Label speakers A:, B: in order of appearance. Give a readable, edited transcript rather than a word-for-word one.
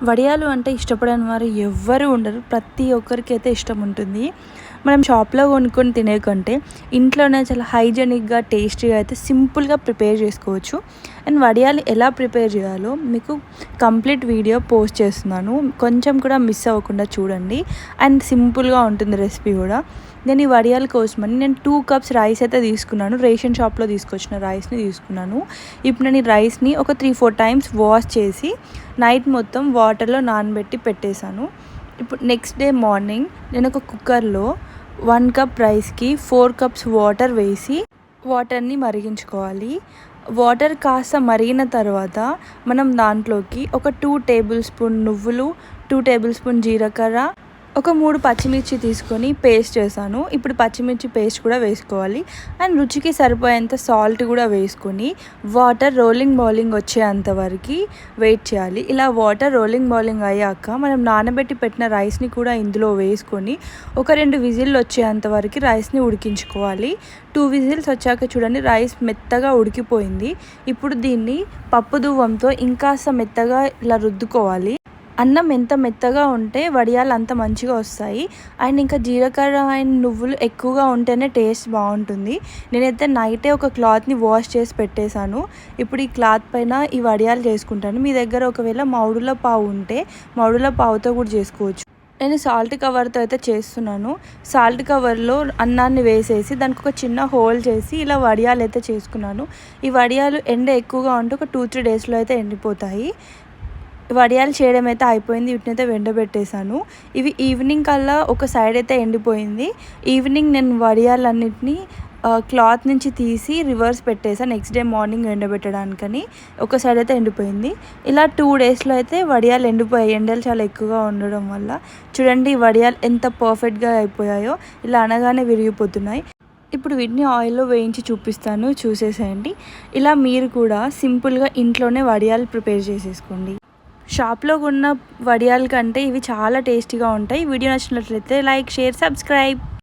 A: వడియాలు అంటే ఇష్టపడని వారు ఎవ్వరు ఉండరు. ప్రతి ఒక్కరికైతే ఇష్టం ఉంటుంది. మనం షాప్‌లో కొనుక్కొని తినే కంటే ఇంట్లోనే చాలా హైజెనిక్‌గా, టేస్టీగా అయితే సింపుల్‌గా ప్రిపేర్ చేసుకోవచ్చు. అండ్ వడియాలు ఎలా ప్రిపేర్ చేయాలో మీకు కంప్లీట్ వీడియో పోస్ట్ చేస్తున్నాను. కొంచెం కూడా మిస్ అవ్వకుండా చూడండి. అండ్ సింపుల్‌గా ఉంటుంది రెసిపీ కూడా. నేను ఈ వడియాల కోసమని నేను 2 కప్స్ రైస్ అయితే తీసుకున్నాను. రేషన్ షాప్‌లో తీసుకొచ్చిన రైస్‌ని తీసుకున్నాను. ఇప్పుడు నేను ఈ రైస్‌ని ఒక 3, 4 టైమ్స్ వాష్ చేసి నైట్ మొత్తం వాటర్లో నానబెట్టి పెట్టేశాను. ఇప్పుడు నెక్స్ట్ డే మార్నింగ్ నేను ఒక కుక్కర్లో 1 కప్ రైస్కి 4 కప్స్ వాటర్ వేసి వాటర్ని మరిగించుకోవాలి. వాటర్ కాస్త మరిగిన తర్వాత మనం దాంట్లోకి ఒక 2 టేబుల్ స్పూన్ నువ్వులు, 2 టేబుల్ స్పూన్ జీలకర్ర, ఒక 3 పచ్చిమిర్చి తీసుకొని పేస్ట్ చేశాను. ఇప్పుడు పచ్చిమిర్చి పేస్ట్ కూడా వేసుకోవాలి. అండ్ రుచికి సరిపోయేంత సాల్ట్ కూడా వేసుకొని వాటర్ రోలింగ్ బౌలింగ్ వచ్చేంత వరకు వెయిట్ చేయాలి. ఇలా వాటర్ రోలింగ్ బౌలింగ్ అయ్యాక మనం నానబెట్టి పెట్టిన రైస్ని కూడా ఇందులో వేసుకొని ఒక 2 విజిల్లు వచ్చేంత వరకు రైస్ని ఉడికించుకోవాలి. 2 విజిల్స్ వచ్చాక చూడండి రైస్ మెత్తగా ఉడికిపోయింది. ఇప్పుడు దీన్ని పప్పు దువ్వంతో ఇంకాస్త మెత్తగా ఇలా రుద్దుకోవాలి. అన్నం ఎంత మెత్తగా ఉంటే వడియాలు అంత మంచిగా వస్తాయి. అండ్ ఇంకా జీలకర్ర అండ్ నువ్వులు ఎక్కువగా ఉంటేనే టేస్ట్ బాగుంటుంది. నేనైతే నైటే ఒక క్లాత్ని వాష్ చేసి పెట్టేశాను. ఇప్పుడు ఈ క్లాత్ పైన ఈ వడియాలు చేసుకుంటాను. మీ దగ్గర ఒకవేళ మౌడుల పావు ఉంటే మౌడుల పావుతో కూడా చేసుకోవచ్చు. నేను సాల్ట్ కవర్తో అయితే చేస్తున్నాను. సాల్ట్ కవర్లో అన్నాన్ని వేసేసి దానికి ఒక చిన్న హోల్ చేసి ఇలా వడియాలు అయితే చేసుకున్నాను. ఈ వడియాలు ఎండ ఎక్కువగా ఉంటే ఒక 2-3 డేస్లో అయితే ఎండిపోతాయి. వడియాలు చేయడం అయితే అయిపోయింది. వీటినైతే ఎండబెట్టేశాను. ఇవి ఈవినింగ్ కల్లా ఒక సైడ్ అయితే ఎండిపోయింది. ఈవినింగ్ నేను వడియాలన్నిటినీ క్లాత్ నుంచి తీసి రివర్స్ పెట్టేసాను నెక్స్ట్ డే మార్నింగ్ ఎండబెట్టడానికని. ఒక సైడ్ అయితే ఎండిపోయింది. ఇలా 2 డేస్లో అయితే వడియాలు ఎండిపోయాయి. ఎండలు చాలా ఎక్కువగా ఉండడం వల్ల. చూడండి వడియాలు ఎంత పర్ఫెక్ట్గా అయిపోయాయో. ఇలా అనగానే విరిగిపోతున్నాయి. ఇప్పుడు వీటిని ఆయిల్లో వేయించి చూపిస్తాను, చూసేసేయండి. ఇలా మీరు కూడా సింపుల్గా ఇంట్లోనే వడియాలు ప్రిపేర్ చేసేసుకోండి. షాప్లో కొన్న వడియాల కంటే ఇవి చాలా టేస్టీగా ఉంటాయి. వీడియో నచ్చినట్లయితే లైక్, షేర్, సబ్స్క్రైబ్.